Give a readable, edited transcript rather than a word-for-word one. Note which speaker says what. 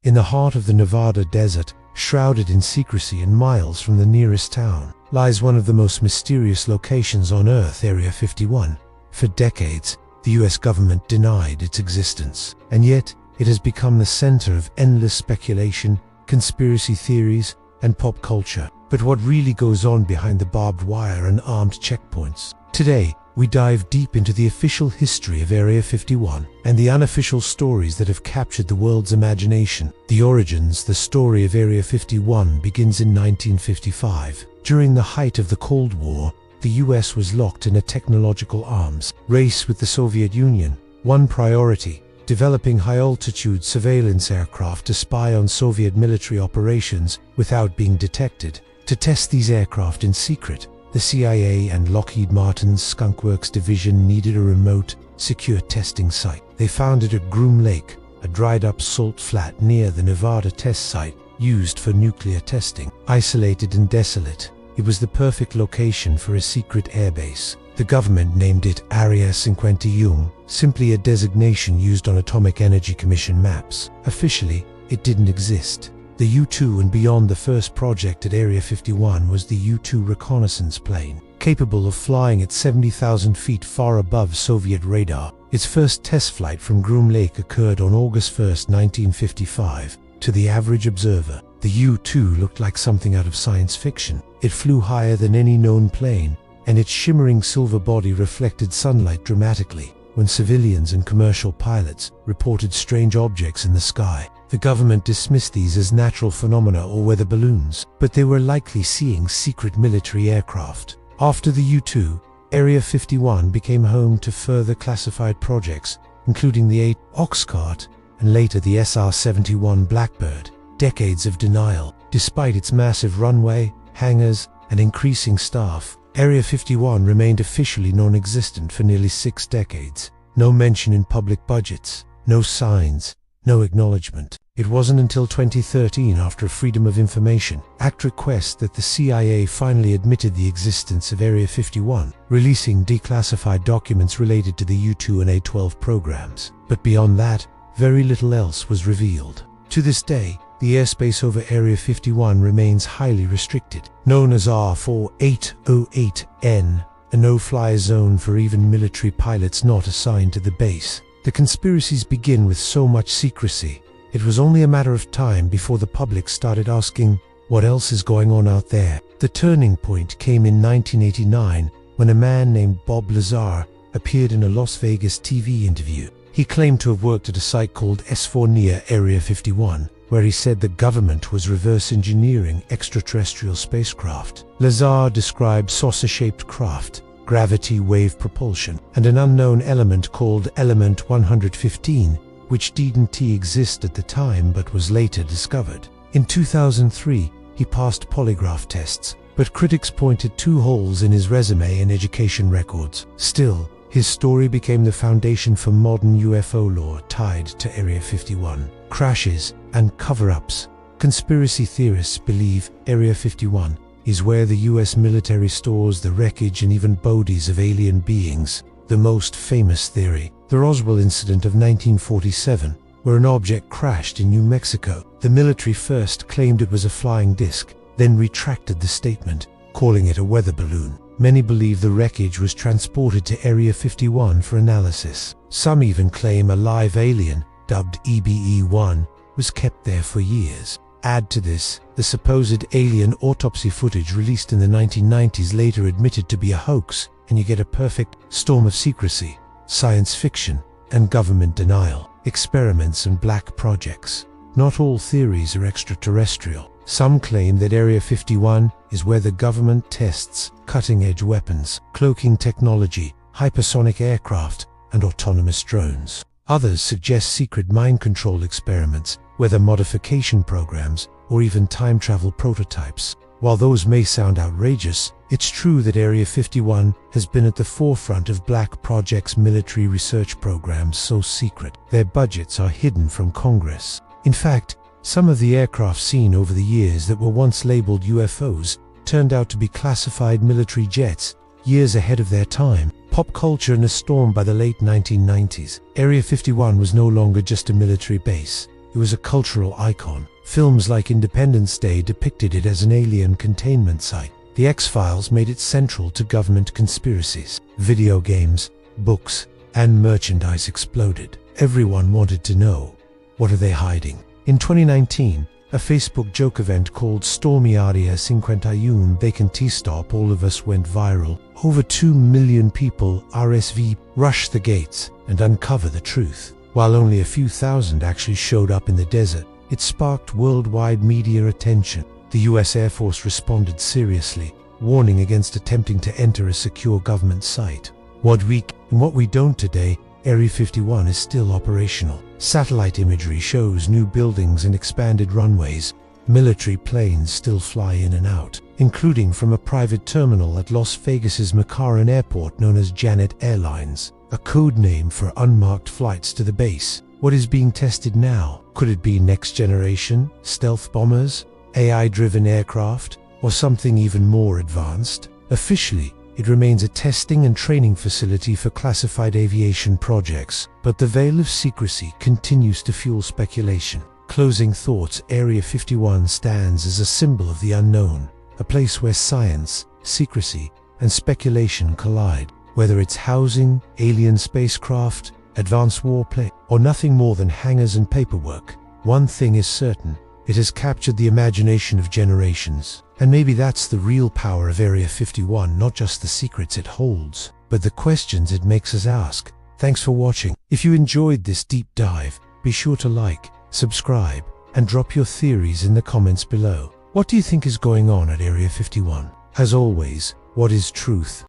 Speaker 1: In the heart of the Nevada desert, shrouded in secrecy and miles from the nearest town, lies one of the most mysterious locations on Earth, Area 51. For decades, the US government denied its existence, and yet it has become the center of endless speculation, conspiracy theories, and pop culture. But what really goes on behind the barbed wire and armed checkpoints? Today, we dive deep into the official history of Area 51 and the unofficial stories that have captured the world's imagination. The origins, the story of Area 51 begins in 1955. During the height of the Cold War, the US was locked in a technological arms race with the Soviet Union. One priority: developing high-altitude surveillance aircraft to spy on Soviet military operations without being detected. To test these aircraft in secret, the CIA and Lockheed Martin's Skunk Works division needed a remote, secure testing site. They found it at Groom Lake, a dried-up salt flat near the Nevada test site used for nuclear testing. Isolated and desolate, it was the perfect location for a secret airbase. The government named it Area 51, simply a designation used on Atomic Energy Commission maps. Officially, it didn't exist. The U-2 and beyond, the first project at Area 51 was the U-2 reconnaissance plane, capable of flying at 70,000 feet far above Soviet radar. Its first test flight from Groom Lake occurred on August 1, 1955. To the average observer, the U-2 looked like something out of science fiction. It flew higher than any known plane, and its shimmering silver body reflected sunlight dramatically when civilians and commercial pilots reported strange objects in the sky. The government dismissed these as natural phenomena or weather balloons, but they were likely seeing secret military aircraft. After the U-2, Area 51 became home to further classified projects, including the Oxcart and later the SR-71 Blackbird. Decades of denial. Despite its massive runway, hangars, and increasing staff, Area 51 remained officially non-existent for nearly 6 decades. No mention in public budgets, no signs, no acknowledgement. It wasn't until 2013, after a Freedom of Information Act request, that the CIA finally admitted the existence of Area 51, releasing declassified documents related to the U-2 and A-12 programs. But beyond that, very little else was revealed. To this day, the airspace over Area 51 remains highly restricted, known as R4808N, a no-fly zone for even military pilots not assigned to the base. The conspiracies begin with so much secrecy. It was only a matter of time before the public started asking, what else is going on out there? The turning point came in 1989 when a man named Bob Lazar appeared in a Las Vegas TV interview. He claimed to have worked at a site called S4 near Area 51, where he said the government was reverse engineering extraterrestrial spacecraft. Lazar described saucer-shaped craft, gravity wave propulsion, and an unknown element called Element 115, which didn't exist at the time but was later discovered. In 2003, he passed polygraph tests, but critics pointed 2 holes in his resume and education records. Still, his story became the foundation for modern UFO lore tied to Area 51. Crashes and cover-ups. Conspiracy theorists believe Area 51 is where the US military stores the wreckage and even bodies of alien beings. The most famous theory, the Roswell incident of 1947, where an object crashed in New Mexico. The military first claimed it was a flying disc, then retracted the statement, calling it a weather balloon. Many believe the wreckage was transported to Area 51 for analysis. Some even claim a live alien, dubbed EBE-1, was kept there for years. Add to this, the supposed alien autopsy footage released in the 1990s later admitted to be a hoax, and you get a perfect storm of secrecy, science fiction, and government denial, experiments and black projects. Not all theories are extraterrestrial. Some claim that Area 51 is where the government tests cutting-edge weapons, cloaking technology, hypersonic aircraft, and autonomous drones. Others suggest secret mind control experiments, weather modification programs, or even time travel prototypes. While those may sound outrageous, it's true that Area 51 has been at the forefront of black projects, military research programs so secret their budgets are hidden from Congress. In fact, some of the aircraft seen over the years that were once labeled UFOs turned out to be classified military jets, years ahead of their time. Pop culture in a storm. By the late 1990s, Area 51 was no longer just a military base. It was a cultural icon. Films like Independence Day depicted it as an alien containment site. The X-Files made it central to government conspiracies. Video games, books, and merchandise exploded. Everyone wanted to know, what are they hiding? In 2019, a Facebook joke event called Stormy Area 51 They Can T-Stop All of Us went viral. Over 2 million people RSV rush the gates and uncover the truth. While only a few thousand actually showed up in the desert, it sparked worldwide media attention. The US Air Force responded seriously, warning against attempting to enter a secure government site. What we don't today, Area 51 is still operational. Satellite imagery shows new buildings and expanded runways. Military planes still fly in and out, including from a private terminal at Las Vegas's McCarran Airport known as Janet Airlines, a code name for unmarked flights to the base. What is being tested now? Could it be next generation, stealth bombers, AI-driven aircraft, or something even more advanced? Officially, it remains a testing and training facility for classified aviation projects, but the veil of secrecy continues to fuel speculation. Closing thoughts, Area 51 stands as a symbol of the unknown, a place where science, secrecy, and speculation collide. Whether it's housing, alien spacecraft, advanced warplane, or nothing more than hangars and paperwork, one thing is certain: it has captured the imagination of generations. And maybe that's the real power of Area 51, not just the secrets it holds, but the questions it makes us ask. Thanks for watching. If you enjoyed this deep dive, be sure to like, subscribe, and drop your theories in the comments below. What do you think is going on at Area 51? As always, what is truth?